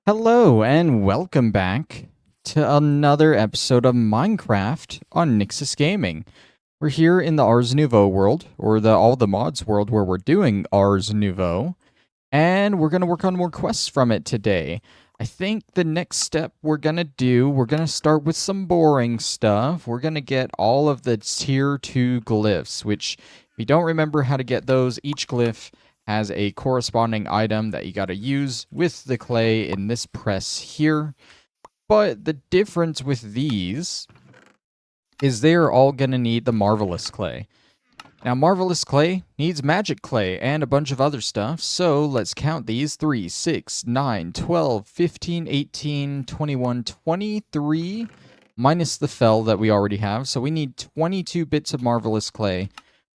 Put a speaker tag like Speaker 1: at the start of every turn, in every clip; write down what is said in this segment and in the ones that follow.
Speaker 1: Hello and welcome back to another episode of Minecraft on Nyxus Gaming. We're here in the Ars Nouveau world, or the all the mods world where we're doing Ars Nouveau, and we're going to work on more quests from it today. I think the next step we're going to start with some boring stuff. We're going to get all of the tier 2 glyphs, which if you don't remember how to get those, each glyph has a corresponding item that you got to use with the clay in this press here. But the difference with these is they're all going to need the Marvelous Clay. Now, Marvelous Clay needs Magic Clay and a bunch of other stuff, so let's count these 3, 6, 9, 12, 15, 18, 21, 23, minus the fell that we already have. So we need 22 bits of Marvelous Clay,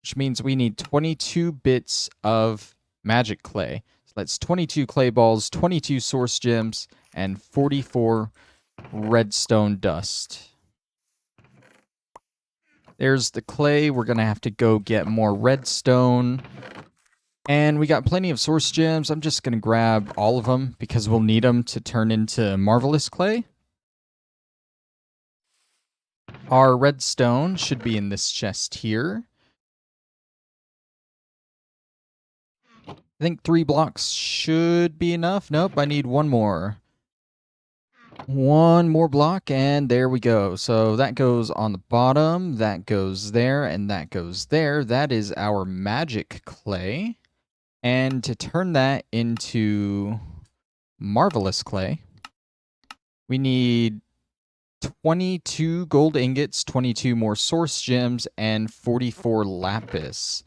Speaker 1: which means we need 22 bits of Magic Clay. So that's 22 clay balls, 22 source gems, and 44 redstone dust. There's the clay. We're going to have to go get more redstone. And we got plenty of source gems. I'm just going to grab all of them because we'll need them to turn into Marvelous Clay. Our redstone should be in this chest here. I think 3 blocks should be enough. Nope, I need one more. One more block, and there we go. So that goes on the bottom, that goes there, and that goes there. That is our magic clay. And to turn that into Marvelous Clay, we need 22 gold ingots, 22 more source gems, and 44 lapis.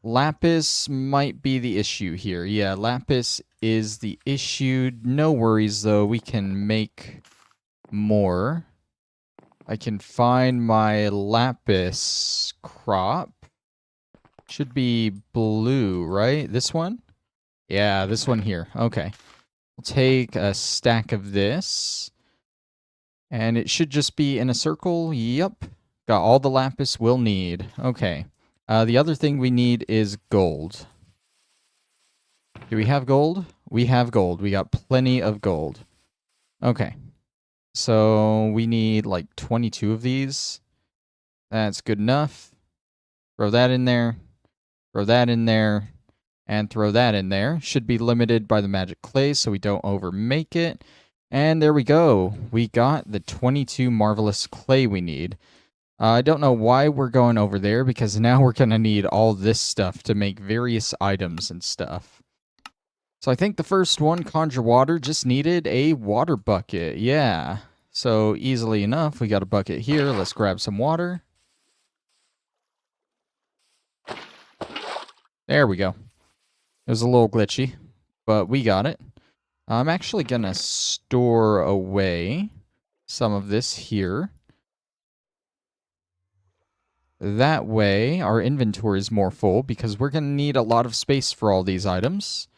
Speaker 1: Lapis might be the issue here. Yeah, lapis is the issue. No worries, though. We can make more. I can find my lapis crop. Should be blue, right? This one? Yeah, this one here. Okay. We'll take a stack of this. And it should just be in a circle. Yep. Got all the lapis we'll need. Okay. The other thing we need is gold. Do we have gold? We have gold. We got plenty of gold. Okay. So we need like 22 of these. That's good enough. Throw that in there. Throw that in there. And throw that in there. Should be limited by the magic clay so we don't overmake it. And there we go. We got the 22 marvelous clay we need. I don't know why we're going over there because now we're going to need all this stuff to make various items and stuff. So I think the first one, conjure water, just needed a water bucket. Yeah. So easily enough, we got a bucket here. Let's grab some water. There we go. It was a little glitchy, but we got it. I'm actually going to store away some of this here. That way, our inventory is more full because we're going to need a lot of space for all these items.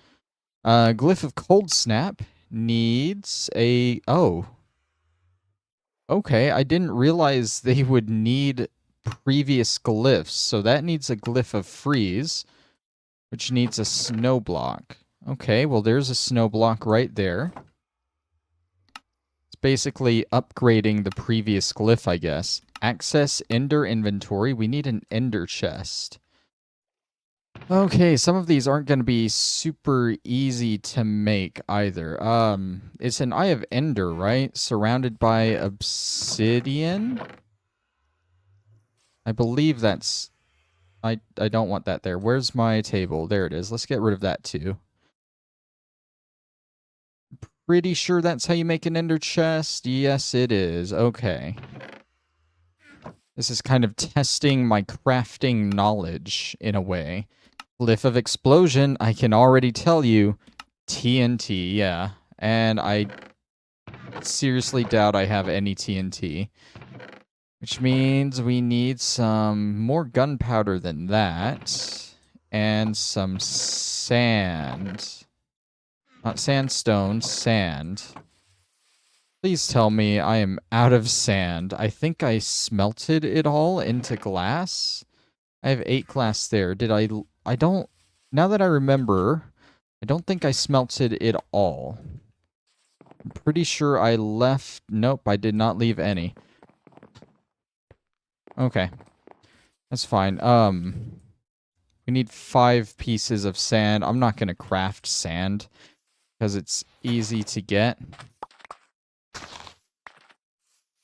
Speaker 1: Glyph of Cold Snap needs a... Oh. Okay, I didn't realize they would need previous glyphs. So that needs a Glyph of Freeze, which needs a snow block. Okay, well, there's a snow block right there. It's basically upgrading the previous glyph, I guess. Access Ender Inventory. We need an Ender chest. Okay, some of these aren't going to be super easy to make either. It's an Eye of Ender, right? Surrounded by obsidian? I believe that's... I don't want that there. Where's my table? There it is. Let's get rid of that too. Pretty sure that's how you make an Ender chest. Yes, it is. Okay. This is kind of testing my crafting knowledge in a way. Glyph of Explosion, I can already tell you, TNT, yeah. And I seriously doubt I have any TNT. Which means we need some more gunpowder than that. And some sand. Not sandstone, sand. Please tell me I am out of sand. I think I smelted it all into glass. I have 8 glass there. Did I don't... Now that I remember, I don't think I smelted it all. I'm pretty sure I left... Nope, I did not leave any. Okay. That's fine. We need 5 pieces of sand. I'm not going to craft sand because it's easy to get.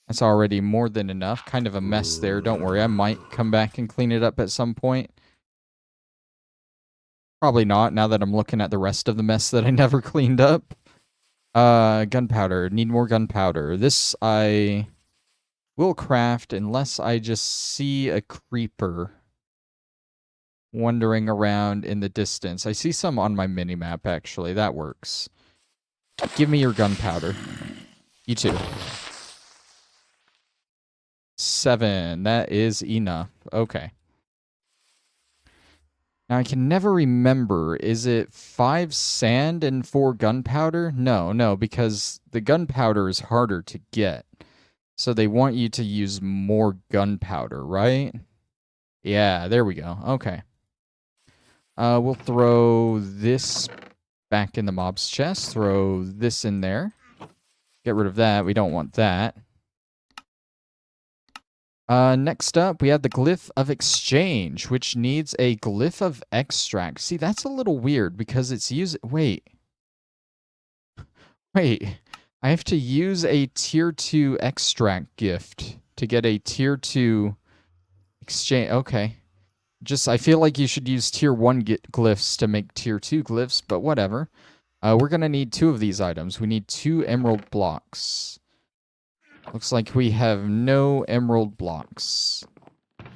Speaker 1: That's already more than enough. Kind of a mess there. Don't worry. I might come back and clean it up at some point. Probably not, now that I'm looking at the rest of the mess that I never cleaned up. Gunpowder. Need more gunpowder. This I will craft unless I just see a creeper wandering around in the distance. I see some on my minimap, actually. That works. Give me your gunpowder. You too. 7. That is enough. Okay. Now, I can never remember, is it 5 sand and 4 gunpowder? No, because the gunpowder is harder to get. So they want you to use more gunpowder, right? Yeah, there we go. Okay. We'll throw this back in the mob's chest. Throw this in there. Get rid of that. We don't want that. Next up, we have the Glyph of Exchange, which needs a Glyph of Extract. See, that's a little weird because it's Wait. I have to use a tier 2 extract gift to get a tier 2 exchange. Okay. I feel like you should use tier 1 glyphs to make tier 2 glyphs, but whatever. We're going to need 2 of these items. We need 2 emerald blocks. Looks like we have no emerald blocks.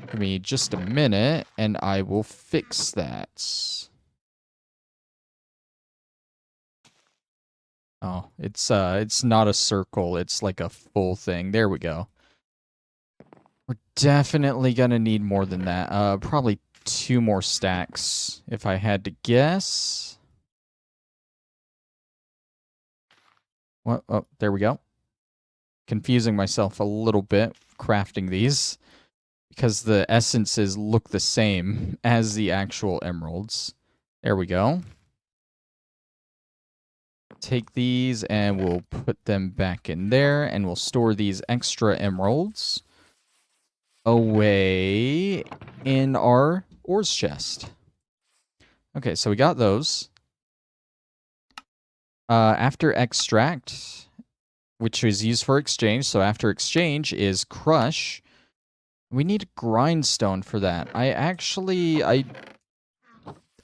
Speaker 1: Give me just a minute, and I will fix that. Oh, it's not a circle. It's like a full thing. There we go. We're definitely gonna need more than that. Probably 2 more stacks, if I had to guess. What? Oh, there we go. Confusing myself a little bit crafting these because the essences look the same as the actual emeralds. There we go. Take these and we'll put them back in there, and we'll store these extra emeralds away in our ores chest. Okay, so we got those. After extract, which is used for exchange, so after exchange is crush. We need a grindstone for that. I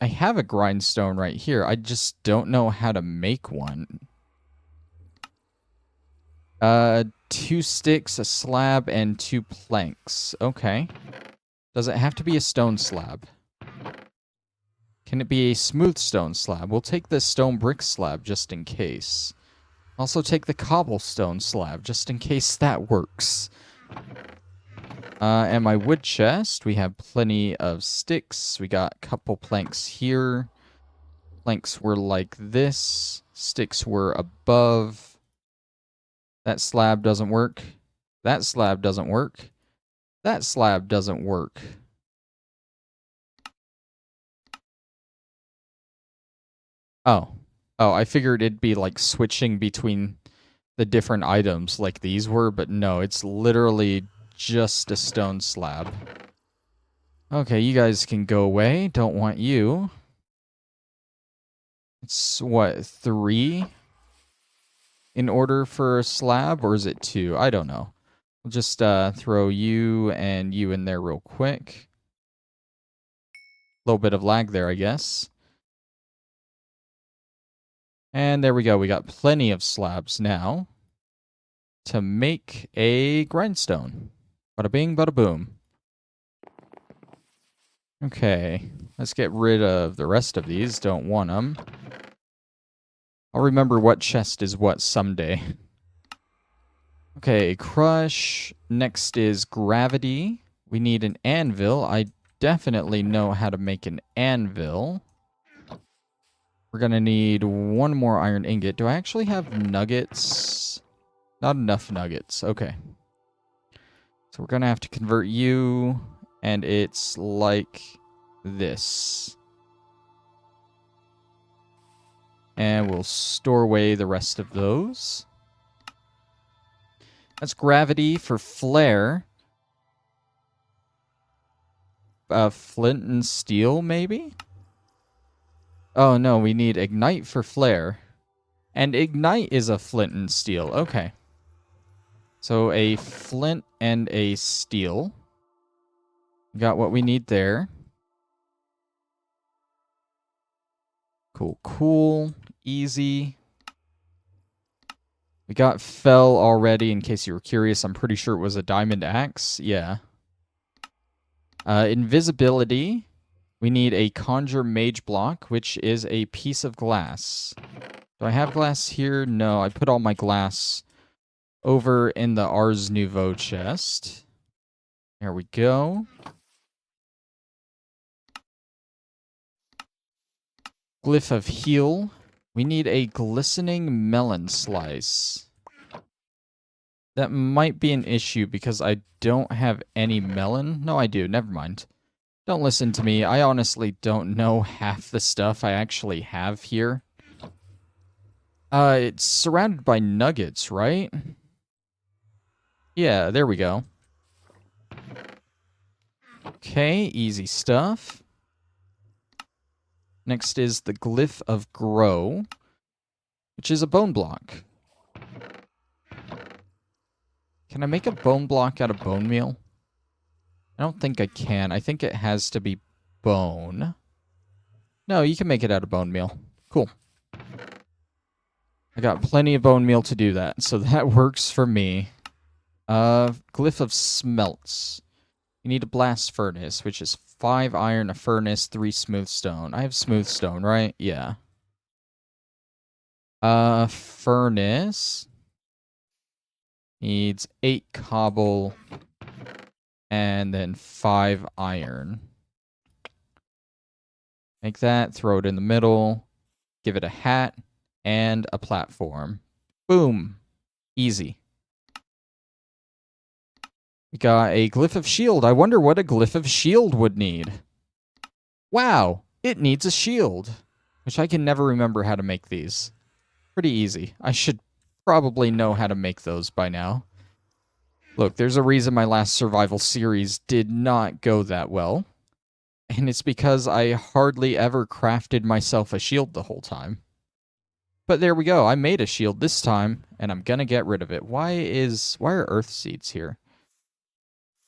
Speaker 1: have a grindstone right here. I just don't know how to make one. 2 sticks, a slab, and 2 planks. Okay. Does it have to be a stone slab? Can it be a smooth stone slab? We'll take the stone brick slab just in case. Also take the cobblestone slab just in case that works. And my wood chest, we have plenty of sticks. We got a couple planks here. Planks were like this. Sticks were above. That slab doesn't work. That slab doesn't work. That slab doesn't work. Oh, I figured it'd be like switching between the different items like these were, but no, it's literally just a stone slab. Okay, you guys can go away. Don't want you. It's what, 3 in order for a slab, or is it 2? I don't know. We'll just throw you and you in there real quick. A little bit of lag there, I guess. And there we go. We got plenty of slabs now to make a grindstone. Bada bing, bada boom. Okay, let's get rid of the rest of these. Don't want them. I'll remember what chest is what someday. Okay, crush. Next is gravity. We need an anvil. I definitely know how to make an anvil. We're going to need 1 more iron ingot. Do I actually have nuggets? Not enough nuggets. Okay. So we're going to have to convert you, and it's like this. And we'll store away the rest of those. That's gravity for flare. Flint and steel, maybe? Oh, no, we need ignite for flare. And ignite is a flint and steel. Okay. So a flint and a steel. Got what we need there. Cool, cool. Easy. We got fell already, in case you were curious. I'm pretty sure it was a diamond axe. Yeah. Invisibility. We need a conjure mage block, which is a piece of glass. Do I have glass here? No, I put all my glass over in the Ars Nouveau chest. There we go. Glyph of heal. We need a glistening melon slice. That might be an issue because I don't have any melon. No, I do. Never mind. Don't listen to me. I honestly don't know half the stuff I actually have here. It's surrounded by nuggets, right? Yeah, there we go. Okay, easy stuff. Next is the Glyph of Grow, which is a bone block. Can I make a bone block out of bone meal? I don't think I can. I think it has to be bone. No, you can make it out of bone meal. Cool. I got plenty of bone meal to do that, so that works for me. Glyph of Smelts. You need a blast furnace, which is 5 iron, a furnace, 3 smooth stone. I have smooth stone, right? Yeah. Furnace needs 8 cobble and then 5 iron. Make that, throw it in the middle, give it a hat and a platform. Boom. Easy. We got a Glyph of Shield. I wonder what a Glyph of Shield would need. Wow, it needs a shield, which I can never remember how to make these. Pretty easy. I should probably know how to make those by now. Look, there's a reason my last survival series did not go that well. And it's because I hardly ever crafted myself a shield the whole time. But there we go. I made a shield this time, and I'm gonna get rid of it. Why are earth seeds here?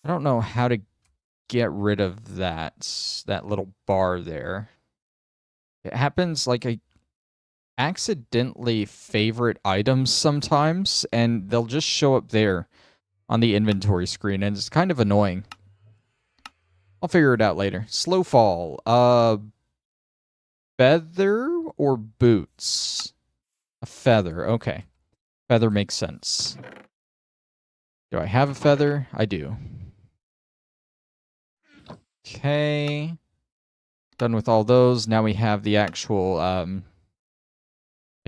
Speaker 1: I don't know how to get rid of that little bar there. It happens like I accidentally favorite items sometimes, and they'll just show up there on the inventory screen, and it's kind of annoying. I'll figure it out later. Slow fall. Feather or boots? A feather. Okay. Feather makes sense. Do I have a feather? I do. Okay. Done with all those. Now we have the actual, I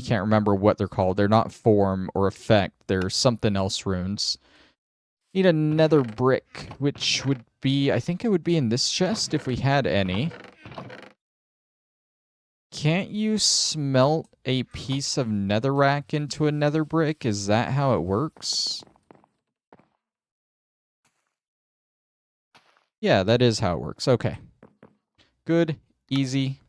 Speaker 1: can't remember what they're called. They're not form or effect. They're something else runes. Need a nether brick, which would be, I think it would be in this chest if we had any. Can't you smelt a piece of netherrack into a nether brick? Is that how it works? Yeah, that is how it works. Okay. Good. Easy.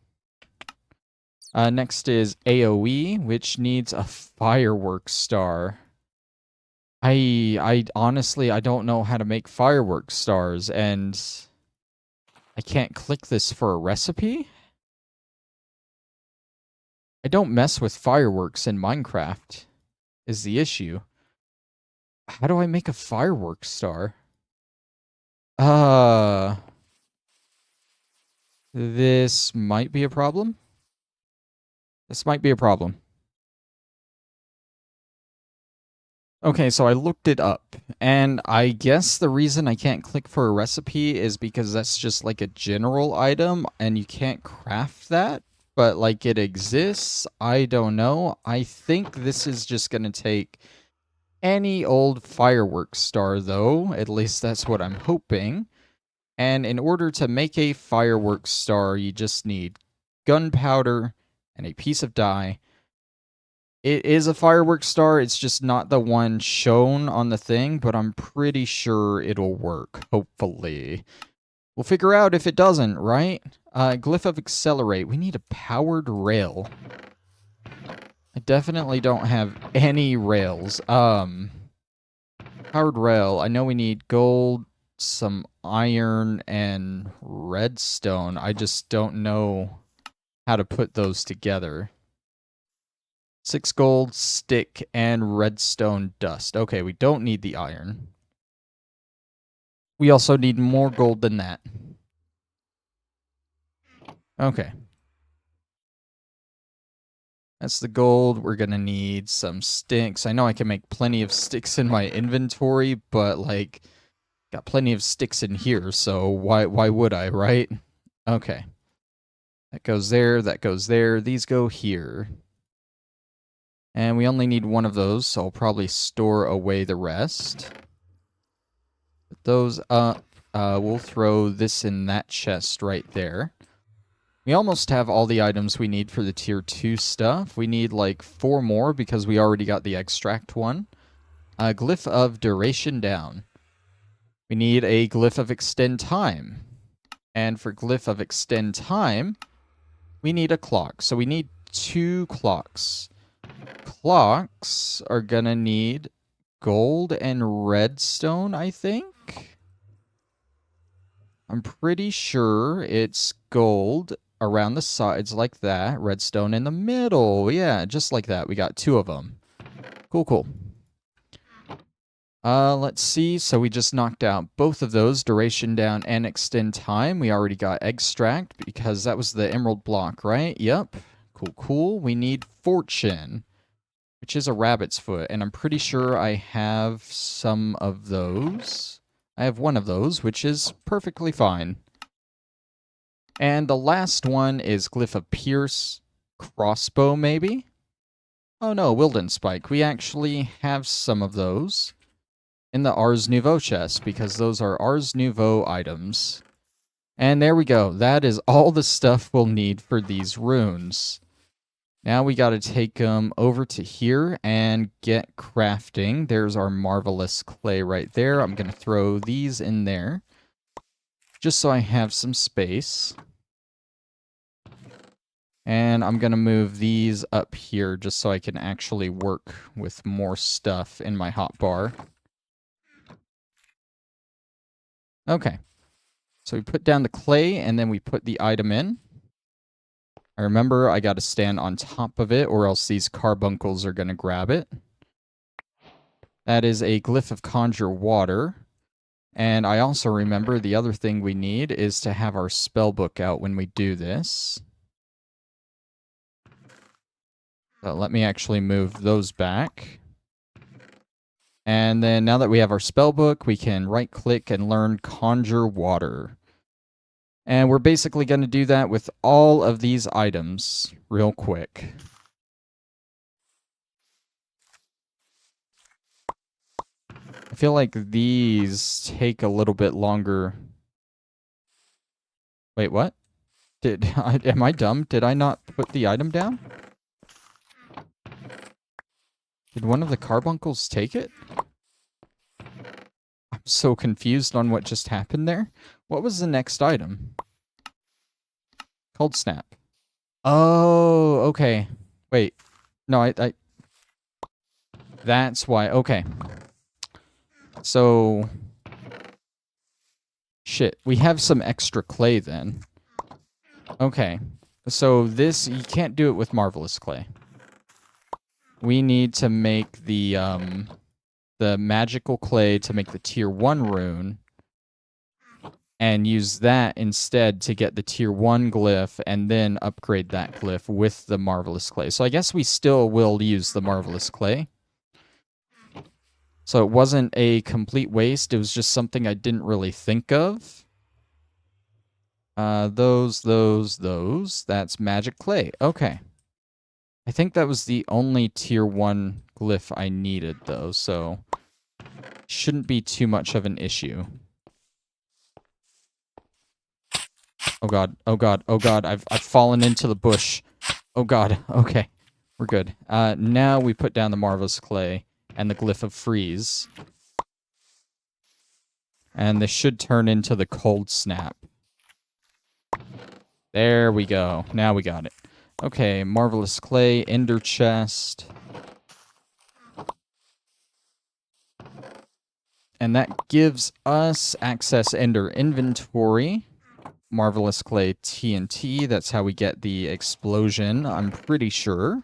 Speaker 1: Next is AoE, which needs a fireworks star. I honestly, I don't know how to make fireworks stars, and I can't click this for a recipe? I don't mess with fireworks in Minecraft, is the issue. How do I make a fireworks star? This might be a problem. This might be a problem. Okay, so I looked it up, and I guess the reason I can't click for a recipe is because that's just like a general item, and you can't craft that, but like it exists. I don't know. I think this is just going to take any old fireworks star, though. At least that's what I'm hoping. And in order to make a fireworks star, you just need gunpowder and a piece of dye. It is a fireworks star. It's just not the one shown on the thing, but I'm pretty sure it'll work, hopefully. We'll figure out if it doesn't, right? Glyph of Accelerate. We need a powered rail. I definitely don't have any rails. Powered rail. I know we need gold, some iron, and redstone. I just don't know how to put those together. 6 gold, stick, and redstone dust. Okay, we don't need the iron. We also need more gold than that. Okay. That's the gold. We're going to need some sticks. I know I can make plenty of sticks in my inventory, but, like, got plenty of sticks in here, so why would I, right? Okay. That goes there, that goes there. These go here. And we only need one of those, so I'll probably store away the rest. Put those up. We'll throw this in that chest right there. We almost have all the items we need for the tier 2 stuff. We need like 4 more because we already got the extract one. Glyph of Duration Down. We need a Glyph of Extend Time. And for Glyph of Extend Time, we need a clock. So we need 2 clocks. Clocks are gonna need gold and redstone, I think. I'm pretty sure it's gold around the sides like that, redstone in the middle. Yeah, just like that. We got 2 of them. Cool, cool. Let's see. So we just knocked out both of those, duration down and extend time. We already got extract because that was the emerald block, right? Yep. Cool, cool. We need fortune, which is a rabbit's foot, and I'm pretty sure I have some of those. I have one of those, which is perfectly fine. And the last one is Glyph of Pierce, crossbow maybe? Oh no, Wilden Spike. We actually have some of those in the Ars Nouveau chest, because those are Ars Nouveau items. And there we go. That is all the stuff we'll need for these runes. Now we got to take them over to here and get crafting. There's our marvelous clay right there. I'm going to throw these in there just so I have some space. And I'm going to move these up here just so I can actually work with more stuff in my hotbar. Okay. So we put down the clay and then we put the item in. I remember I got to stand on top of it or else these carbuncles are going to grab it. That is a Glyph of Conjure Water. And I also remember the other thing we need is to have our spellbook out when we do this. So let me actually move those back. And then now that we have our spellbook, we can right-click and learn Conjure Water. And we're basically going to do that with all of these items real quick. I feel like these take a little bit longer. Wait, what? Am I dumb? Did I not put the item down? Did one of the carbuncles take it? I'm so confused on what just happened there. What was the next item? Cold Snap. Oh, okay. Wait. No, I... That's why. Okay. So... Shit. We have some extra clay then. Okay. So this... You can't do it with Marvelous Clay. We need to make the magical clay to make the tier 1 rune. And use that instead to get the tier 1 glyph and then upgrade that glyph with the Marvelous Clay. So I guess we still will use the Marvelous Clay. So it wasn't a complete waste. It was just something I didn't really think of. Those. That's Magic Clay. Okay. I think that was the only tier 1 glyph I needed, though, so shouldn't be too much of an issue. Oh god, oh god, oh god, I've fallen into the bush. Oh god, okay. We're good. Now we put down the Marvelous Clay and the Glyph of Freeze. And this should turn into the Cold Snap. There we go. Now we got it. Okay, Marvelous Clay, Ender Chest. And that gives us access Ender Inventory. Marvelous Clay TNT, that's how we get the explosion, I'm pretty sure.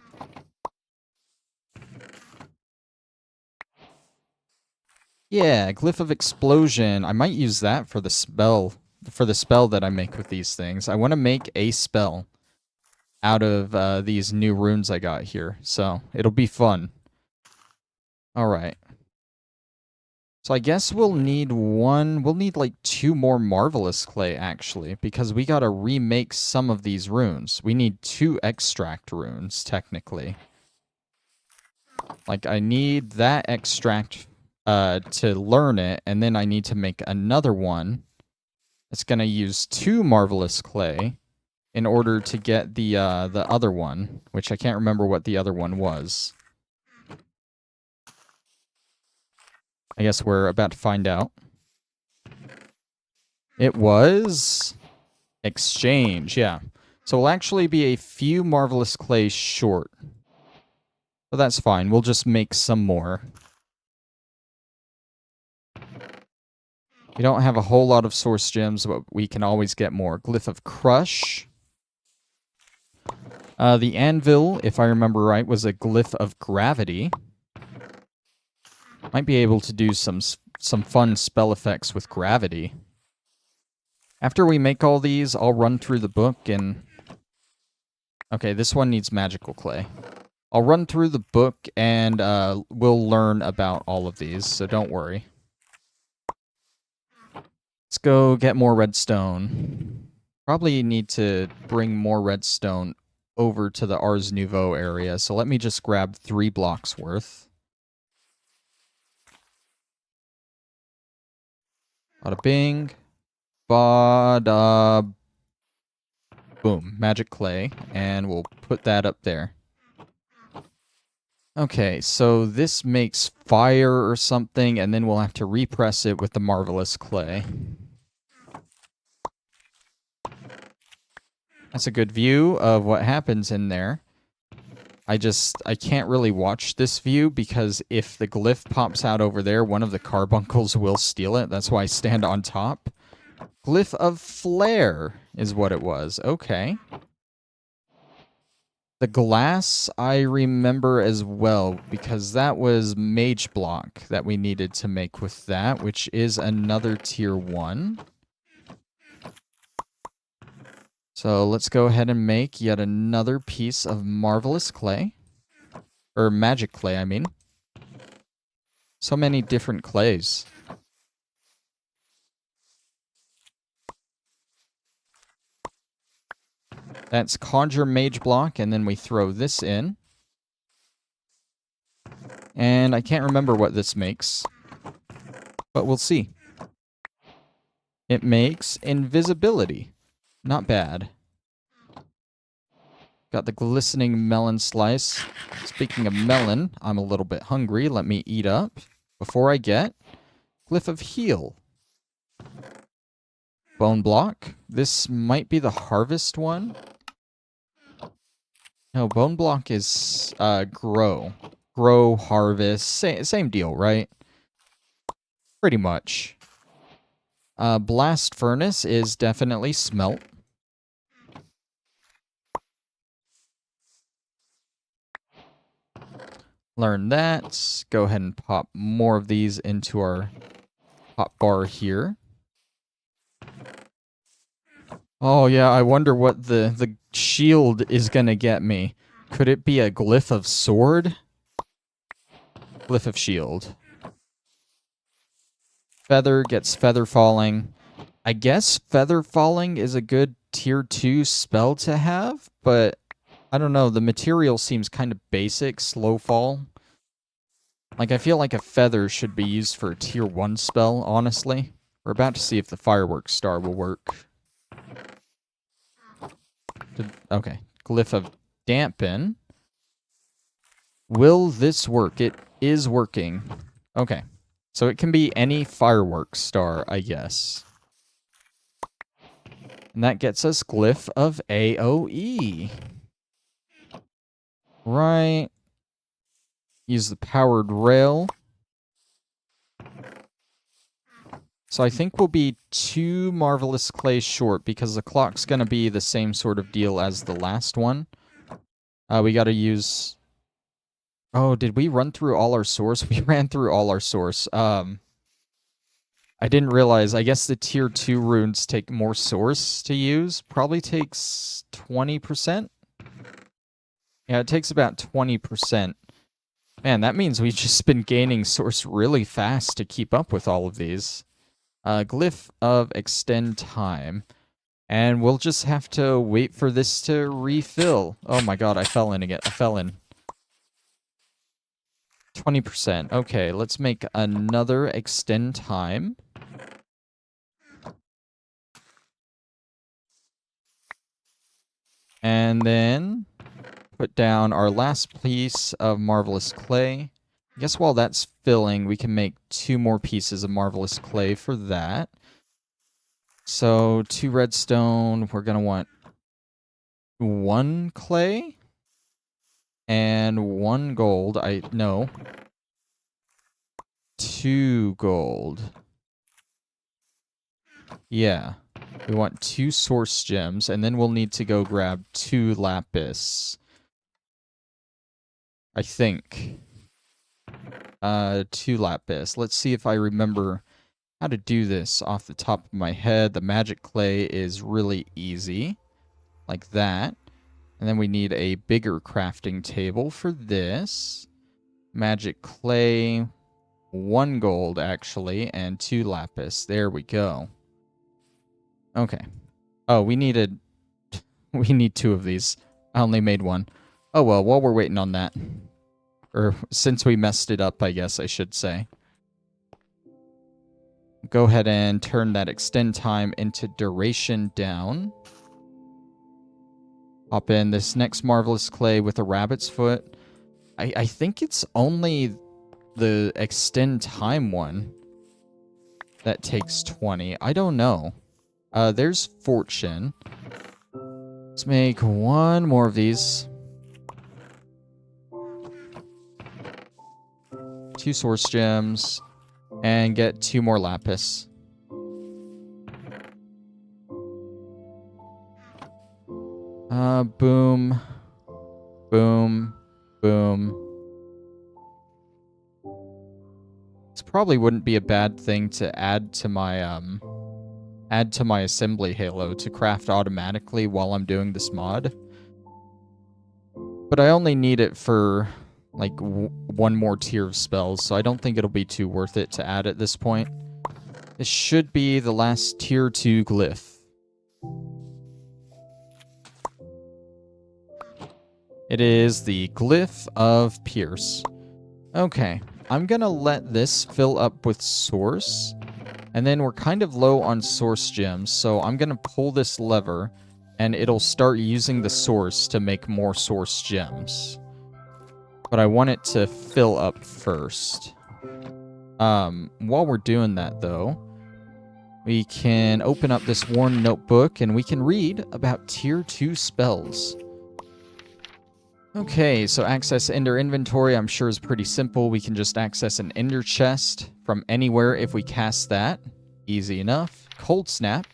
Speaker 1: Yeah, Glyph of Explosion. I might use that for the spell that I make with these things. I want to make a spell out of these new runes I got here, so it'll be fun. All right. So I guess we'll need like 2 more Marvelous Clay, actually, because we gotta remake some of these runes. We need 2 extract runes, technically. Like, I need that extract to learn it, and then I need to make another one. It's gonna use 2 Marvelous Clay in order to get the other one, which I can't remember what the other one was. I guess we're about to find out. It was Exchange, yeah. So we'll actually be a few Marvelous Clays short. But that's fine. We'll just make some more. We don't have a whole lot of source gems, but we can always get more. Glyph of Crush. The Anvil, if I remember right, was a Glyph of Gravity. Might be able to do some fun spell effects with gravity. After we make all these, I'll run through the book and... Okay, this one needs magical clay. I'll run through the book and we'll learn about all of these, so don't worry. Let's go get more redstone. Probably need to bring more redstone over to the Ars Nouveau area, so let me just grab 3 blocks worth. Bada bing. Bada boom. Magic clay, and we'll put that up there. Okay, so this makes fire or something, and then we'll have to repress it with the Marvelous Clay. That's a good view of what happens in there. I can't really watch this view because if the glyph pops out over there, one of the carbuncles will steal it. That's why I stand on top. Glyph of Flare is what it was. Okay. The glass I remember as well, because that was Mage Block that we needed to make with that, which is another tier 1. So let's go ahead and make yet another piece of Marvelous Clay. Or Magic Clay, I mean. So many different clays. That's Conjure Mage Block, and then we throw this in. And I can't remember what this makes, but we'll see. It makes Invisibility. Not bad. Got the Glistening Melon Slice. Speaking of melon, I'm a little bit hungry. Let me eat up before I get Glyph of Heal. Bone Block. This might be the Harvest one. No, Bone Block is Grow. Grow, Harvest. Same deal, right? Pretty much. Blast Furnace is definitely Smelt. Learn that. Go ahead and pop more of these into our hot bar here. Oh yeah, I wonder what the shield is gonna get me. Could it be a Glyph of Sword? Glyph of Shield. Feather gets Feather Falling. I guess Feather Falling is a good tier 2 spell to have, but I don't know, the material seems kind of basic, Slow Fall. Like, I feel like a feather should be used for a tier 1 spell, honestly. We're about to see if the Fireworks Star will work. Okay, Glyph of Dampen. Will this work? It is working. Okay. So it can be any fireworks star, I guess. And that gets us Glyph of AoE. Right. Use the powered rail. So I think we'll be 2 Marvelous Clay short because the clock's going to be the same sort of deal as the last one. We got to use... Oh, did we run through all our source? We ran through all our source. I didn't realize. I guess the tier 2 runes take more source to use. Probably takes 20%. Yeah, it takes about 20%. Man, that means we've just been gaining source really fast to keep up with all of these. Glyph of extend time. And we'll just have to wait for this to refill. Oh my god, I fell in again. I fell in. 20%. Okay, let's make another extend time. And then put down our last piece of Marvelous Clay. I guess while that's filling, we can make 2 more pieces of Marvelous Clay for that. So 2 redstone, we're going to want 1 clay and 1 gold. No. 2 gold. Yeah. We want 2 source gems, and then we'll need to go grab 2 lapis. I think. 2 lapis. Let's see if I remember how to do this off the top of my head. The magic clay is really easy. Like that. And then we need a bigger crafting table for this. Magic clay, 1 gold actually, and 2 lapis. There we go. Okay. Oh, we need 2 of these. I only made 1. Oh well, while we're waiting on that. Or since we messed it up, I guess I should say. Go ahead and turn that extend time into duration down. Hop in this next Marvelous Clay with a rabbit's foot. I think it's only the extend time one that takes 20. I don't know. There's fortune. Let's make 1 more of these. 2 source gems. And get 2 more lapis. Boom. Boom. Boom. This probably wouldn't be a bad thing to add to my assembly halo to craft automatically while I'm doing this mod. But I only need it for like 1 more tier of spells, so I don't think it'll be too worth it to add at this point. This should be the last tier 2 glyph. It is the Glyph of Pierce. Okay, I'm gonna let this fill up with source, and then we're kind of low on source gems, so I'm gonna pull this lever, and it'll start using the source to make more source gems. But I want it to fill up first. While we're doing that, though, we can open up this worn notebook, and we can read about tier 2 spells. Okay, so access Ender inventory, I'm sure is pretty simple. We can just access an Ender chest from anywhere if we cast that. Easy enough. Cold Snap.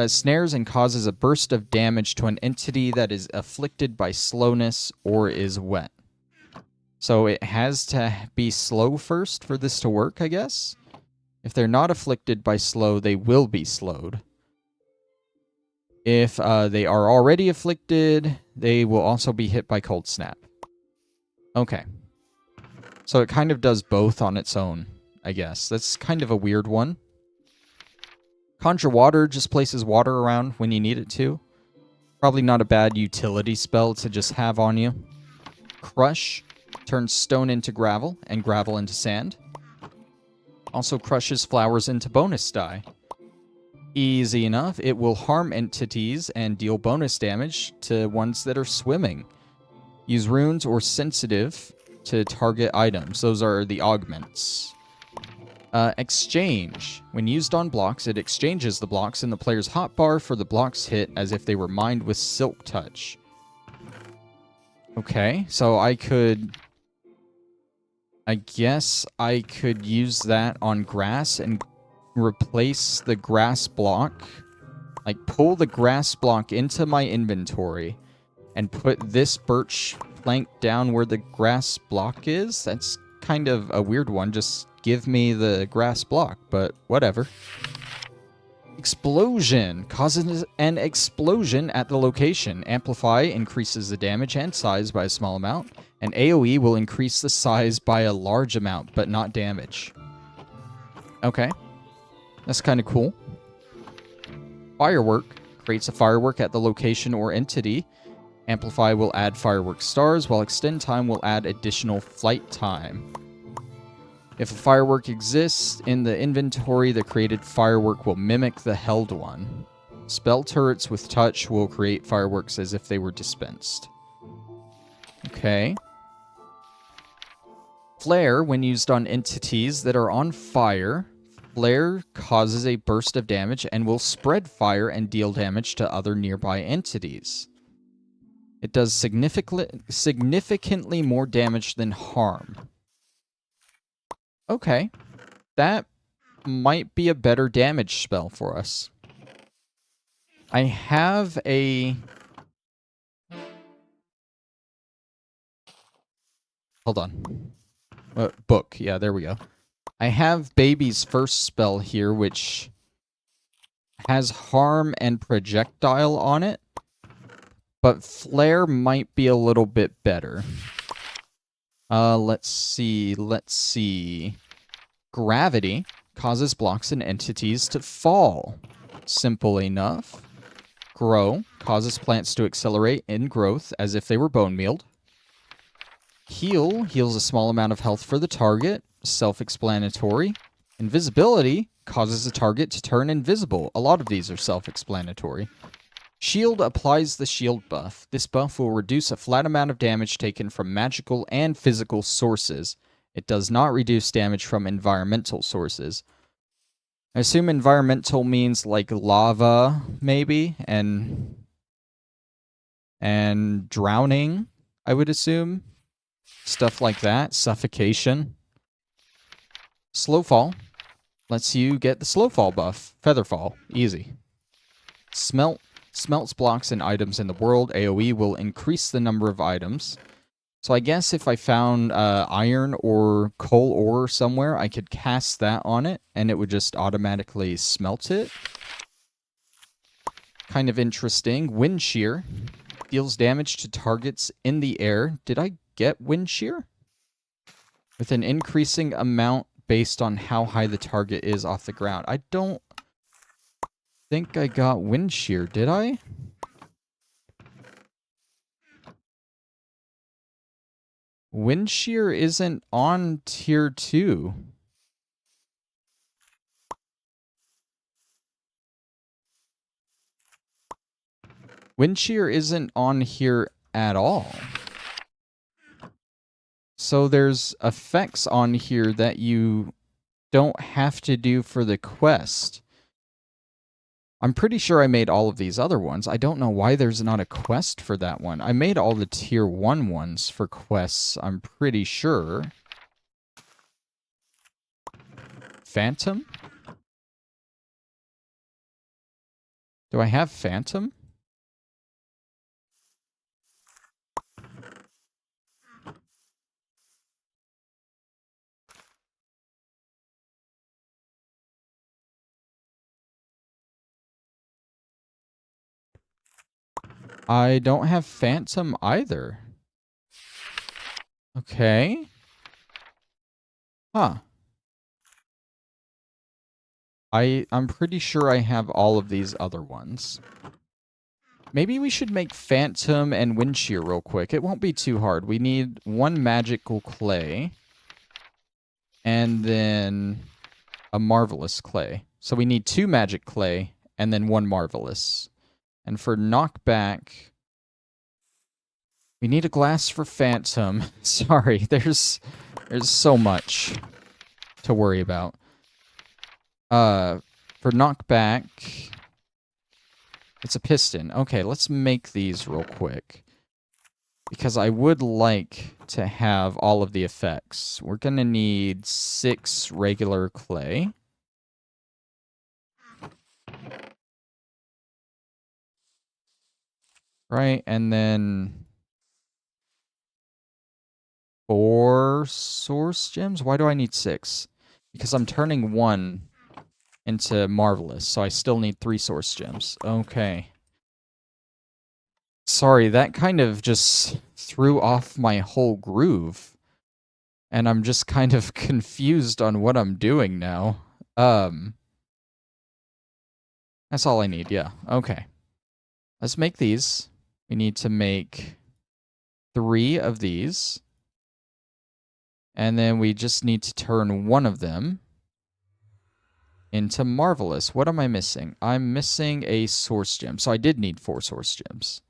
Speaker 1: Snares and causes a burst of damage to an entity that is afflicted by slowness or is wet. So it has to be slow first for this to work, I guess. If they're not afflicted by slow, they will be slowed. If they are already afflicted, they will also be hit by Cold Snap. Okay. So it kind of does both on its own, I guess. That's kind of a weird one. Conjure Water just places water around when you need it to. Probably not a bad utility spell to just have on you. Crush turns stone into gravel and gravel into sand. Also crushes flowers into bonus die. Easy enough. It will harm entities and deal bonus damage to ones that are swimming. Use runes or sensitive to target items. Those are the augments. Exchange. When used on blocks, it exchanges the blocks in the player's hotbar for the blocks hit as if they were mined with Silk Touch. Okay, so I guess I could use that on grass and replace the grass block. Like, pull the grass block into my inventory and put this birch plank down where the grass block is? That's kind of a weird one. Just give me the grass block, but whatever. Explosion causes an explosion at the location. Amplify increases the damage and size by a small amount, and AoE will increase the size by a large amount, but not damage. Okay, that's kind of cool. Firework creates a firework at the location or entity. Amplify will add firework stars, while Extend Time will add additional flight time. If a firework exists in the inventory, the created firework will mimic the held one. Spell turrets with touch will create fireworks as if they were dispensed. Okay. Flare, when used on entities that are on fire, flare causes a burst of damage and will spread fire and deal damage to other nearby entities. It does significantly more damage than harm. Okay. That might be a better damage spell for us. I have a... Hold on. Book. Yeah, there we go. I have Baby's first spell here, which has harm and projectile on it. But Flare might be a little bit better. Let's see. Gravity causes blocks and entities to fall. Simple enough. Grow causes plants to accelerate in growth as if they were bone mealed. Heal heals a small amount of health for the target. Self-explanatory. Invisibility causes the target to turn invisible. A lot of these are self-explanatory. Shield applies the shield buff. This buff will reduce a flat amount of damage taken from magical and physical sources. It does not reduce damage from environmental sources. I assume environmental means like lava, maybe, and drowning, I would assume. Stuff like that. Suffocation. Slowfall lets you get the slowfall buff. Featherfall. Easy. Smelt. Smelts blocks and items in the world. AoE will increase the number of items. So I guess if I found iron or coal ore somewhere, I could cast that on it, and it would just automatically smelt it. Kind of interesting. Wind Shear deals damage to targets in the air. Did I get Wind Shear? With an increasing amount based on how high the target is off the ground. I don't think I got Wind Shear, did I? Wind Shear isn't on tier 2. Wind Shear isn't on here at all. So there's effects on here that you don't have to do for the quest. I'm pretty sure I made all of these other ones. I don't know why there's not a quest for that one. I made all the tier 1 ones for quests, I'm pretty sure. Phantom? Do I have Phantom? I don't have Phantom either. Okay. Huh. I'm pretty sure I have all of these other ones. Maybe we should make Phantom and Wind Shear real quick. It won't be too hard. We need 1 magical clay. And then a marvelous clay. So we need 2 magic clay and then 1 marvelous. And for knockback, We need a glass for Phantom. Sorry, there's so much to worry about. For knockback, it's a piston. Okay, let's make these real quick. Because I would like to have all of the effects. We're going to need 6 regular clay. Right, and then 4 source gems? Why do I need 6? Because I'm turning 1 into Marvelous, so I still need 3 source gems. Okay. Sorry, that kind of just threw off my whole groove. And I'm just kind of confused on what I'm doing now. That's all I need, yeah. Okay. Let's make these. We need to make 3 of these. And then we just need to turn 1 of them into Marvelous. What am I missing? I'm missing a source gem. So I did need 4 source gems.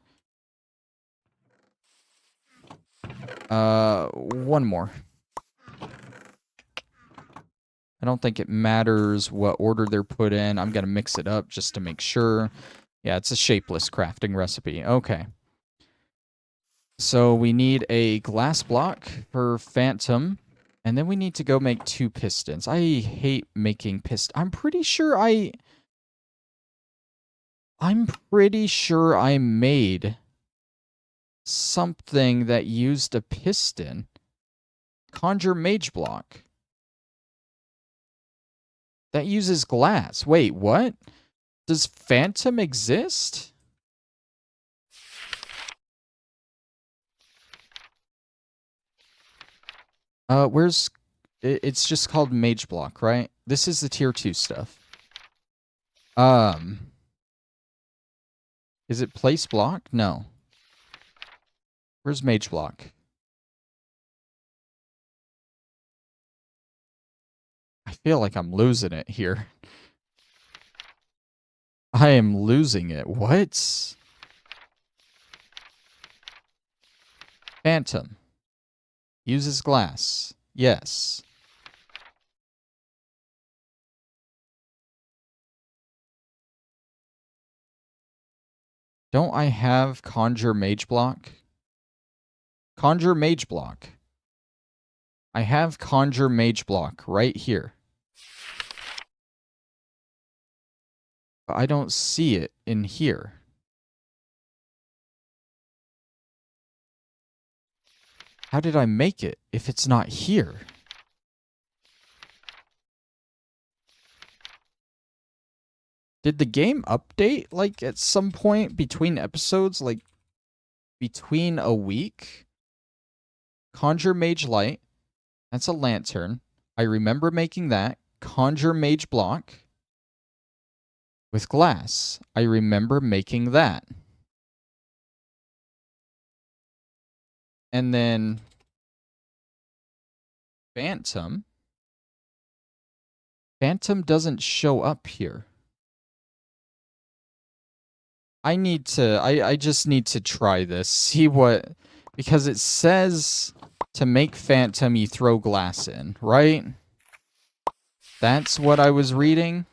Speaker 1: One more. I don't think it matters what order they're put in. I'm going to mix it up just to make sure. Yeah, it's a shapeless crafting recipe. Okay. So we need a glass block for Phantom. And then we need to go make 2 pistons. I hate making pistons. I'm pretty sure I made something that used a piston. Conjure Mage Block. That uses glass. Wait, what? Does Phantom exist? Where's... It's just called Mage Block, right? This is the tier 2 stuff. Is it Place Block? No. Where's Mage Block? I feel like I'm losing it here. I am losing it. What? Phantom. Uses glass. Yes. Don't I have Conjure Mage Block? Conjure Mage Block. I have Conjure Mage Block right here. But I don't see it in here. How did I make it if it's not here? Did the game update, like, at some point between episodes, like, between a week? Conjure Mage Light. That's a lantern. I remember making that. Conjure Mage Block. With glass. I remember making that. And then... Phantom. Phantom doesn't show up here. I just need to try this. See what... Because it says to make Phantom, you throw glass in, right? That's what I was reading.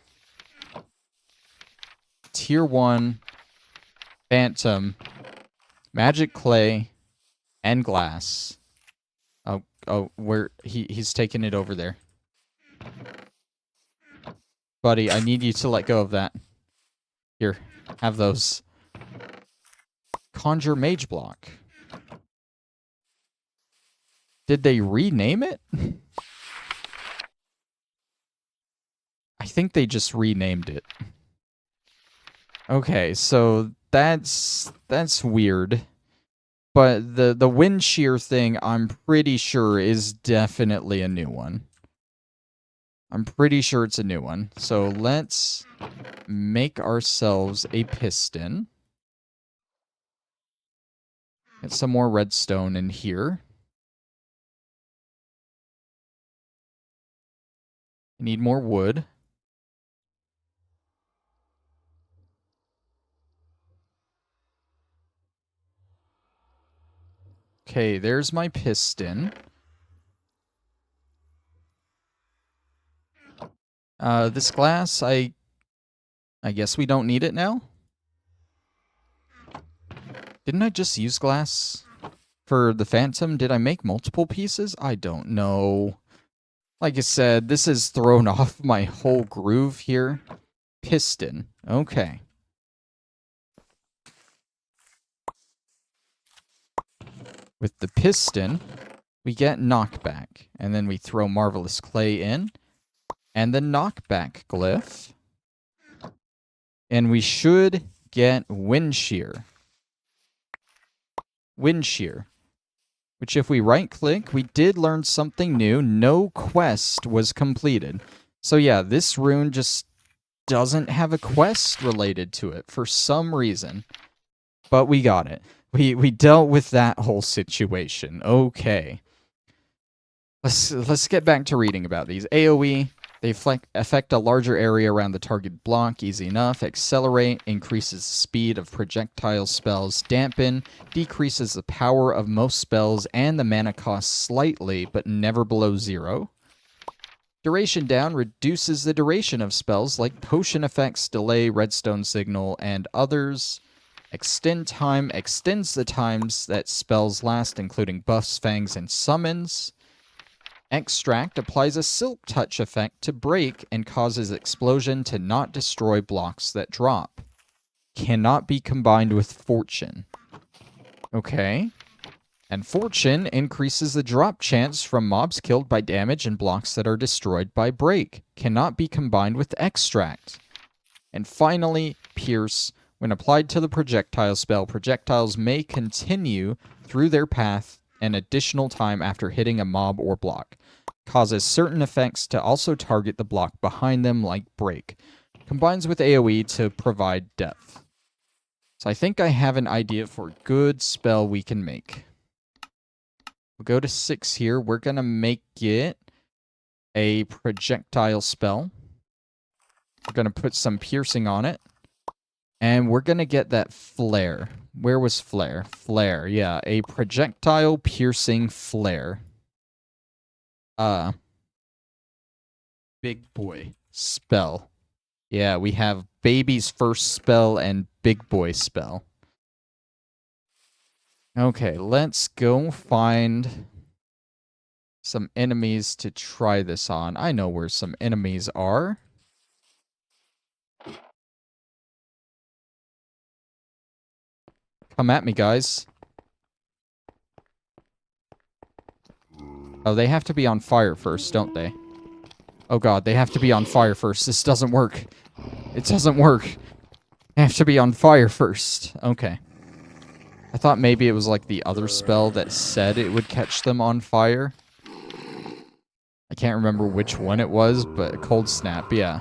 Speaker 1: Tier 1, Phantom, Magic Clay, and glass. Oh, where... He's taking it over there. Buddy, I need you to let go of that. Here, have those. Conjure Mage Block. Did they rename it? I think they just renamed it. Okay, so that's weird. But the wind shear thing, I'm pretty sure is definitely a new one. I'm pretty sure it's a new one. So let's make ourselves a piston. Get some more redstone in here. I need more wood. Okay, there's my piston. This glass, I guess we don't need it now? Didn't I just use glass for the Phantom? Did I make multiple pieces? I don't know. Like I said, this has thrown off my whole groove here. Piston. Okay. With the piston, we get knockback. And then we throw Marvelous Clay in. And the knockback glyph. And we should get Wind Shear. Wind Shear. Which if we right-click, we did learn something new. No quest was completed. So yeah, this rune just doesn't have a quest related to it for some reason. But we got it. We dealt with that whole situation. Okay. Let's get back to reading about these. AoE, they affect a larger area around the target block, easy enough. Accelerate, increases the speed of projectile spells. Dampen, decreases the power of most spells and the mana cost slightly, but never below 0. Duration down, reduces the duration of spells like potion effects, delay, redstone signal, and others. Extend time, extends the times that spells last, including buffs, fangs, and summons. Extract applies a silk touch effect to break and causes explosion to not destroy blocks that drop. Cannot be combined with fortune. Okay. And fortune increases the drop chance from mobs killed by damage and blocks that are destroyed by break. Cannot be combined with extract. And finally, pierce. When applied to the projectile spell, projectiles may continue through their path an additional time after hitting a mob or block. Causes certain effects to also target the block behind them, like break. Combines with AoE to provide depth. So I think I have an idea for a good spell we can make. We'll go to 6 here. We're going to make it a projectile spell. We're going to put some piercing on it. And we're going to get that flare. Where was flare? Flare, yeah. A projectile piercing flare. Big boy spell. Yeah, we have baby's first spell and big boy spell. Okay, let's go find some enemies to try this on. I know where some enemies are. Come at me, guys. Oh, they have to be on fire first, don't they? Oh god, they have to be on fire first. This doesn't work. It doesn't work. They have to be on fire first. Okay. I thought maybe it was like the other spell that said it would catch them on fire. I can't remember which one it was, but Cold Snap, yeah.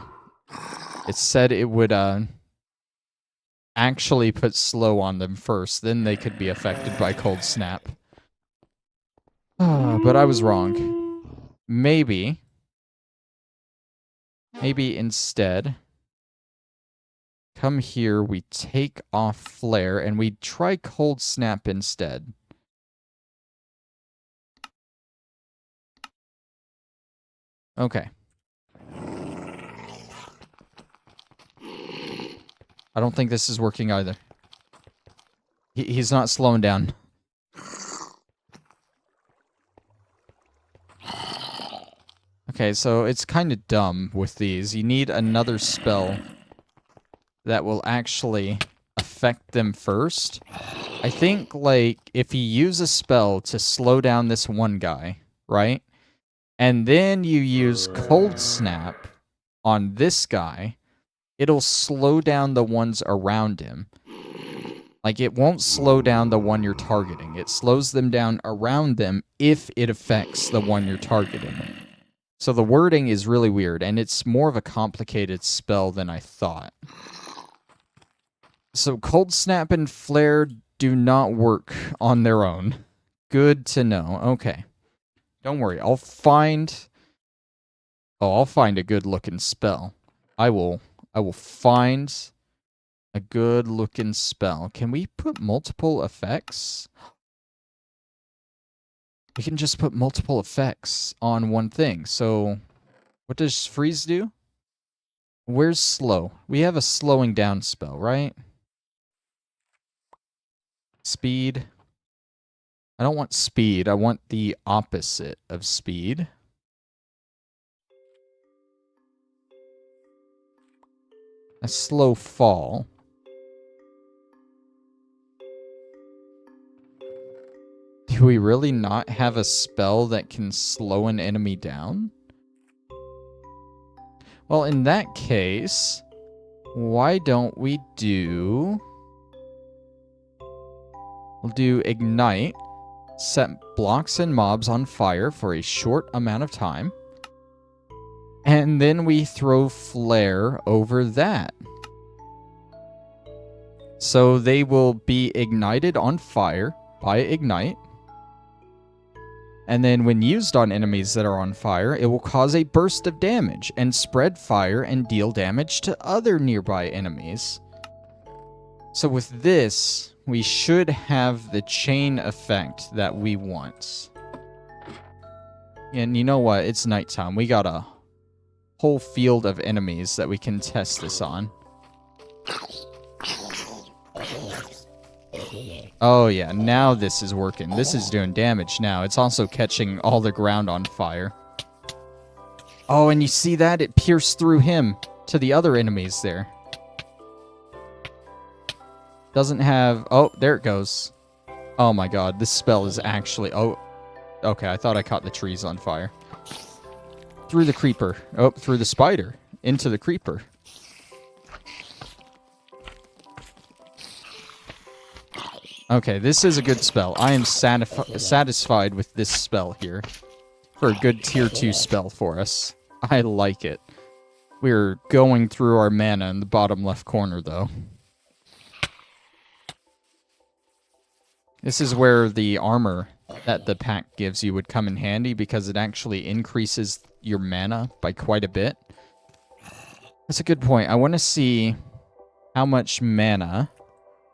Speaker 1: It said it would actually put slow on them first, then they could be affected by Cold Snap. But I was wrong. Maybe instead, come here, we take off Flare, and we try Cold Snap instead. Okay. I don't think this is working either. He's not slowing down. Okay, so it's kind of dumb with these. You need another spell that will actually affect them first. I think, like, if you use a spell to slow down this one guy, right? And then you use Cold Snap on this guy, it'll slow down the ones around him. Like, it won't slow down the one you're targeting. It slows them down around them if it affects the one you're targeting. So the wording is really weird, and it's more of a complicated spell than I thought. So Cold Snap and Flare do not work on their own. Good to know. Okay. Don't worry. I'll find a good-looking spell. I will find a good-looking spell. Can we put multiple effects? we can just put multiple effects on one thing. So what does freeze do? Where's slow? We have a slowing down spell, right? Speed. I don't want speed. I want the opposite of speed. A slow fall. Do we really not have a spell that can slow an enemy down? Well, in that case, why don't we do... We'll do Ignite. Set blocks and mobs on fire for a short amount of time. And then we throw Flare over that. So they will be ignited on fire by Ignite. And then when used on enemies that are on fire, it will cause a burst of damage and spread fire and deal damage to other nearby enemies. So with this, we should have the chain effect that we want. And you know what? It's nighttime. We got a whole field of enemies that we can test this on. Oh yeah, now this is working. This is doing damage now. It's also catching all the ground on fire. Oh, and you see that? It pierced through him to the other enemies there. Doesn't have... Oh, there it goes. Oh my god, this spell is actually... Oh, okay, I thought I caught the trees on fire. Through the creeper. Oh, through the spider. Into the creeper. Okay, this is a good spell. I am satisfied with this spell here. For a good tier 2 spell for us. I like it. We're going through our mana in the bottom left corner, though. This is where the armor that the pack gives you would come in handy, because it actually increases your mana by quite a bit. That's a good point. I want to see how much mana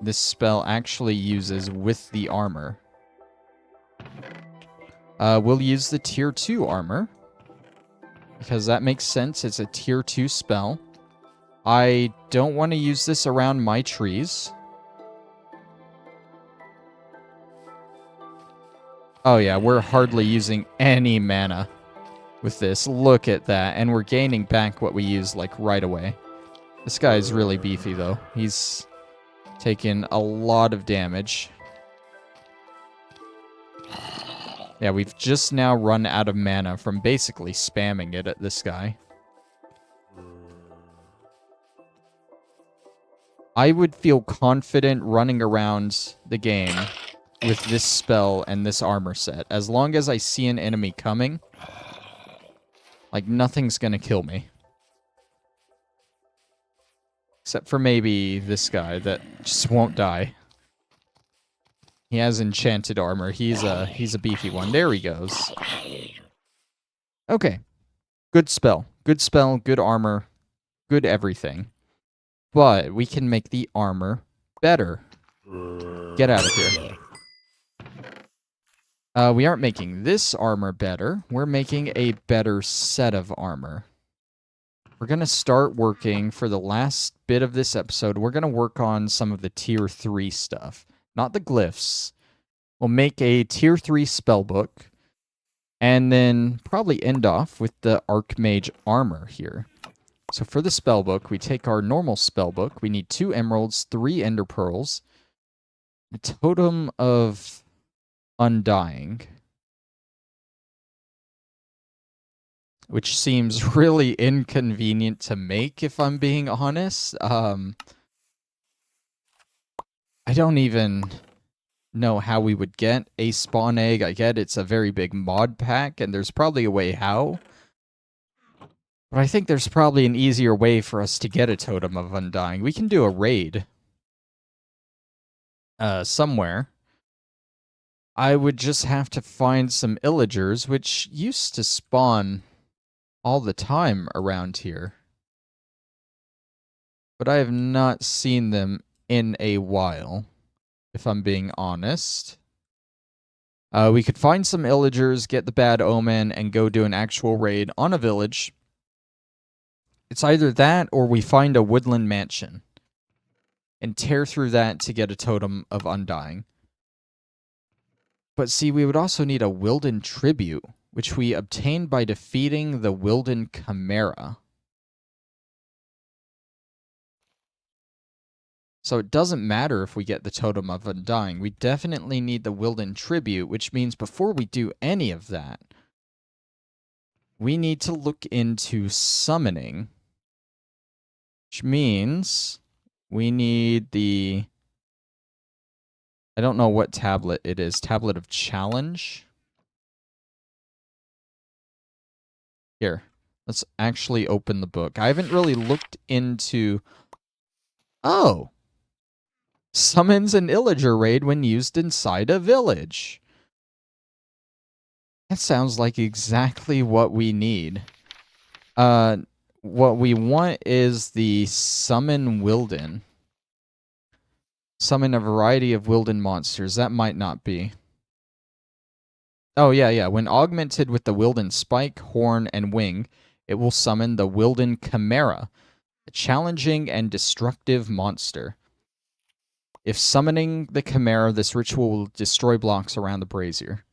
Speaker 1: this spell actually uses with the armor. We'll use the tier 2 armor, because that makes sense. It's a tier 2 spell. I don't want to use this around my trees. Oh yeah, we're hardly using any mana with this. Look at that. And we're gaining back what we used, like, right away. This guy's really beefy, though. He's taken a lot of damage. Yeah, we've just now run out of mana from basically spamming it at this guy. I would feel confident running around the game with this spell and this armor set. As long as I see an enemy coming, like, nothing's gonna kill me. Except for maybe this guy that just won't die. He has enchanted armor. He's a beefy one. There he goes. Okay. Good spell. Good spell, good armor, good everything. But we can make the armor better. Get out of here. We aren't making this armor better. We're making a better set of armor. We're going to start working for the last bit of this episode. We're going to work on some of the tier 3 stuff. Not the glyphs. We'll make a tier 3 spellbook. And then probably end off with the Archmage armor here. So for the spellbook, we take our normal spellbook. We need 2 emeralds, 3 ender pearls, a totem of undying, which seems really inconvenient to make, if I'm being honest. I don't even know how we would get a spawn egg. I get it's a very big mod pack, and there's probably a way how. But I think there's probably an easier way for us to get a totem of undying. We can do a raid somewhere. I would just have to find some illagers, which used to spawn all the time around here. But I have not seen them in a while, if I'm being honest. We could find some illagers, get the bad omen, and go do an actual raid on a village. It's either that or we find a woodland mansion and tear through that to get a totem of undying. But see, we would also need a Wilden tribute, which we obtain by defeating the Wilden Chimera. So it doesn't matter if we get the Totem of Undying. We definitely need the Wilden tribute, which means before we do any of that, we need to look into summoning, which means we need the... I don't know what tablet it is. Tablet of Challenge? Here, let's actually open the book. I haven't really looked into... Oh! Summons an illager raid when used inside a village. That sounds like exactly what we need. What we want is the Summon Wilden. Summon a variety of Wilden monsters. That might not be. Oh, yeah. When augmented with the Wilden Spike, Horn, and Wing, it will summon the Wilden Chimera, a challenging and destructive monster. If summoning the Chimera, this ritual will destroy blocks around the brazier.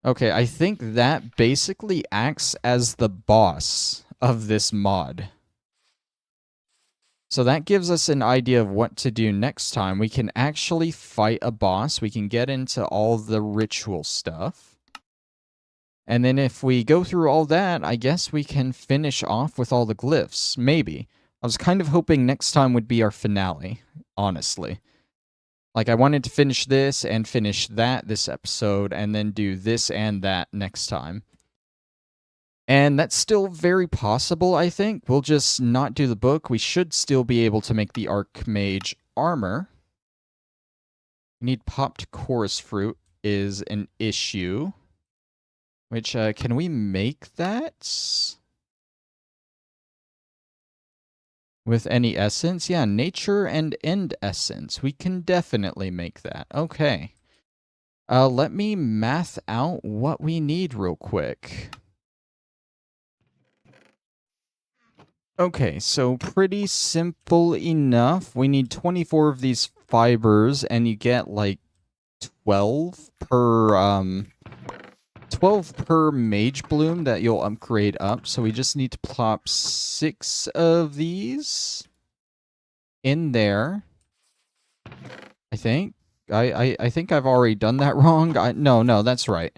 Speaker 1: Okay, I think that basically acts as the boss of this mod. So that gives us an idea of what to do next time. We can actually fight a boss. We can get into all the ritual stuff. And then if we go through all that, I guess we can finish off with all the glyphs. Maybe. I was kind of hoping next time would be our finale, honestly. Like, I wanted to finish this and finish that this episode, and then do this and that next time. And that's still very possible, I think. We'll just not do the book. We should still be able to make the Archmage armor. We need popped chorus fruit is an issue. Which, can we make that? With any essence? Yeah, nature and end essence. We can definitely make that. Okay. Let me math out what we need real quick. Okay, so pretty simple enough. We need 24 of these fibers, and you get like 12 per 12 per mage bloom that you'll upgrade up. So we just need to plop 6 of these in there. I think. I think I've already done that wrong. No, that's right.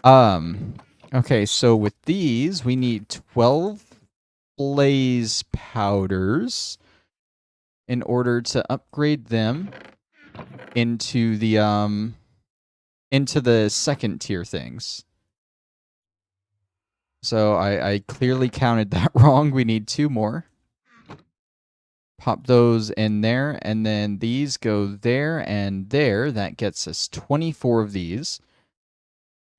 Speaker 1: Okay, so with these, we need 12 blaze powders in order to upgrade them into the second tier things. So I clearly counted that wrong. We need 2 more. Pop those in there, and then these go there and there. That gets us 24 of these.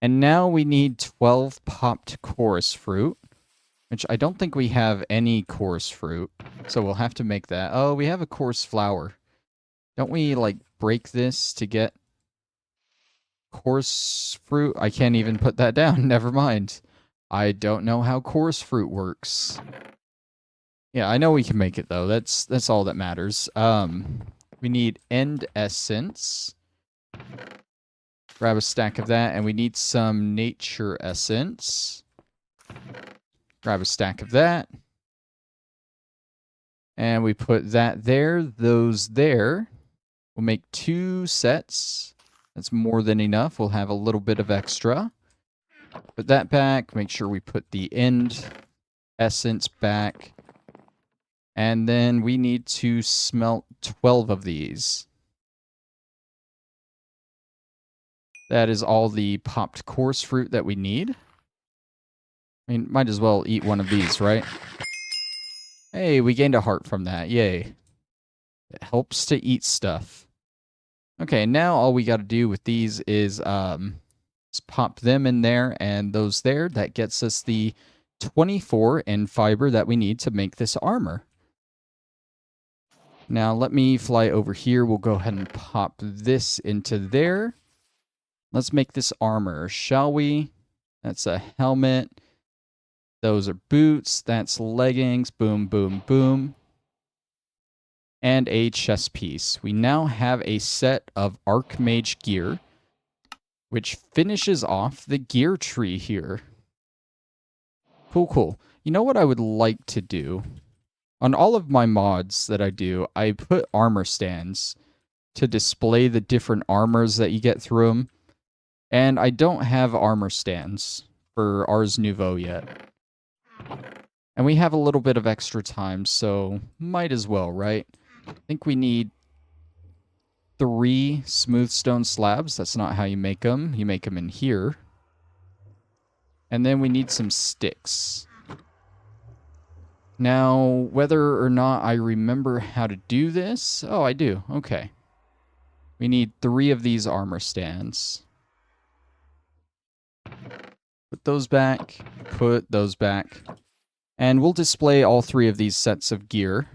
Speaker 1: And now we need 12 popped chorus fruit, which I don't think we have any chorus fruit. So we'll have to make that. Oh, we have a chorus flower. Don't we, like, break this to get chorus fruit? I can't even put that down. Never mind. I don't know how chorus fruit works. Yeah, I know we can make it, though. That's all that matters. We need end essence. Grab a stack of that, and we need some nature essence. Grab a stack of that. And we put that there, those there. We'll make 2 sets. That's more than enough. We'll have a little bit of extra. Put that back. Make sure we put the end essence back. And then we need to smelt 12 of these. That is all the popped chorus fruit that we need. I mean, might as well eat one of these, right? Hey, we gained a heart from that. Yay. It helps to eat stuff. Okay, now all we got to do with these is just pop them in there and those there. That gets us the 24 in fiber that we need to make this armor. Now let me fly over here. We'll go ahead and pop this into there. Let's make this armor, shall we? That's a helmet. Those are boots. That's leggings. Boom, boom, boom. And a chest piece. We now have a set of Archmage gear, which finishes off the gear tree here. Cool, cool. You know what I would like to do? On all of my mods that I do, I put armor stands to display the different armors that you get through them. And I don't have armor stands for Ars Nouveau yet. And we have a little bit of extra time, so might as well, right? I think we need 3 smooth stone slabs. That's not how you make them. You make them in here. And then we need some sticks. Now, whether or not I remember how to do this... Oh, I do. Okay. We need 3 of these armor stands. Put those back. Put those back. And we'll display all 3 of these sets of gear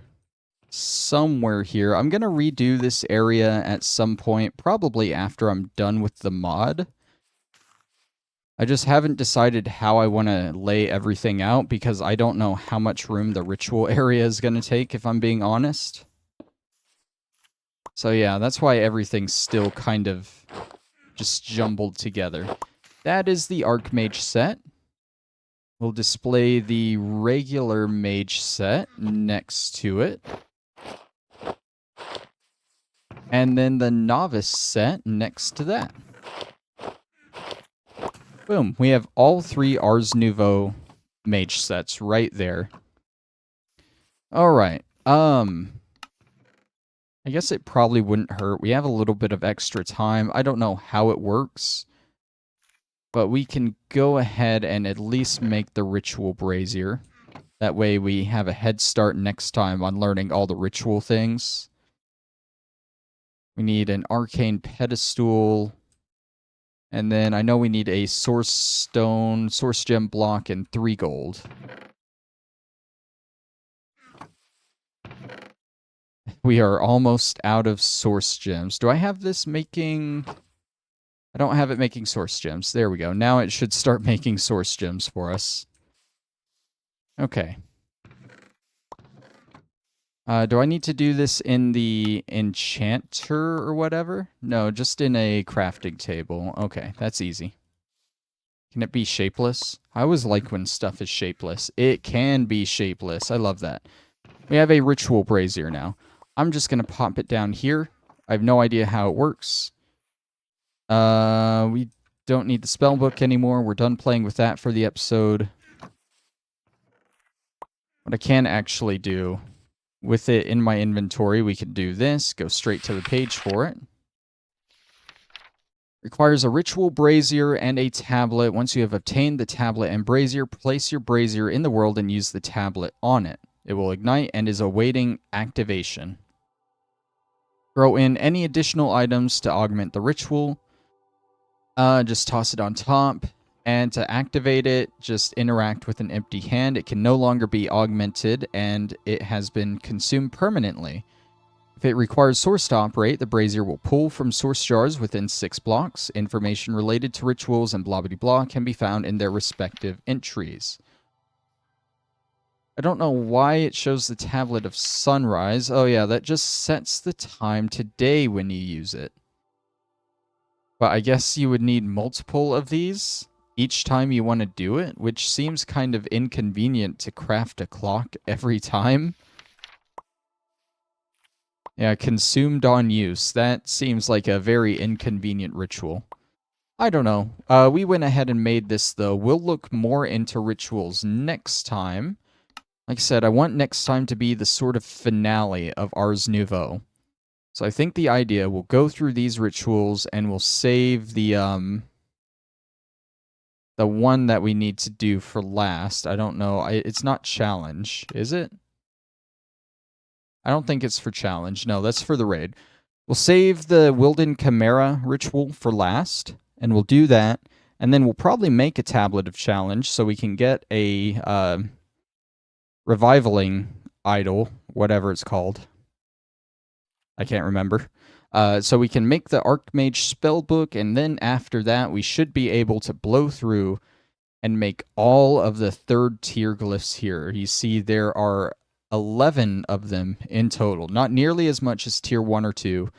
Speaker 1: somewhere here. I'm going to redo this area at some point, probably after I'm done with the mod. I just haven't decided how I want to lay everything out because I don't know how much room the ritual area is going to take, if I'm being honest. So yeah, that's why everything's still kind of just jumbled together. That is the Archmage set. We'll display the regular mage set next to it. And then the novice set next to that. Boom. We have all 3 Ars Nouveau mage sets right there. All right. I guess it probably wouldn't hurt. We have a little bit of extra time. I don't know how it works. But we can go ahead and at least make the ritual brazier. That way we have a head start next time on learning all the ritual things. We need an arcane pedestal. And then I know we need a source stone, source gem block, and 3 gold. We are almost out of source gems. Do I have this making... I don't have it making source gems. There we go. Now it should start making source gems for us. Okay. Do I need to do this in the enchanter or whatever? No, just in a crafting table. Okay, that's easy. Can it be shapeless? I always like when stuff is shapeless. It can be shapeless. I love that. We have a ritual brazier now. I'm just going to pop it down here. I have no idea how it works. We don't need the spell book anymore. We're done playing with that for the episode. What I can actually do with it in my inventory, we can do this. Go straight to the page for it. Requires a ritual brazier and a tablet. Once you have obtained the tablet and brazier, place your brazier in the world and use the tablet on it. It will ignite and is awaiting activation. Throw in any additional items to augment the ritual. Just toss it on top. And to activate it, just interact with an empty hand. It can no longer be augmented, and it has been consumed permanently. If it requires source to operate, the brazier will pull from source jars within 6 blocks. Information related to rituals and blah blah blah can be found in their respective entries. I don't know why it shows the tablet of sunrise. Oh yeah, that just sets the time today when you use it. But I guess you would need multiple of these each time you want to do it, which seems kind of inconvenient to craft a clock every time. Yeah, consumed on use. That seems like a very inconvenient ritual. I don't know. We went ahead and made this, though. We'll look more into rituals next time. Like I said, I want next time to be the sort of finale of Ars Nouveau. So I think the idea, we'll go through these rituals and we'll save the one that we need to do for last. I don't know. It's not challenge, is it? I don't think it's for challenge. No, that's for the raid. We'll save the Wilden Chimera ritual for last, and we'll do that. And then we'll probably make a tablet of challenge so we can get a revivaling idol, whatever it's called. I can't remember. So we can make the Archmage spellbook, and then after that, we should be able to blow through and make all of the 3rd tier glyphs here. You see there are 11 of them in total, not nearly as much as tier 1 or 2.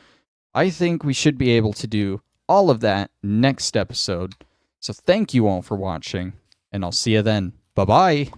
Speaker 1: I think we should be able to do all of that next episode. So thank you all for watching, and I'll see you then. Bye-bye.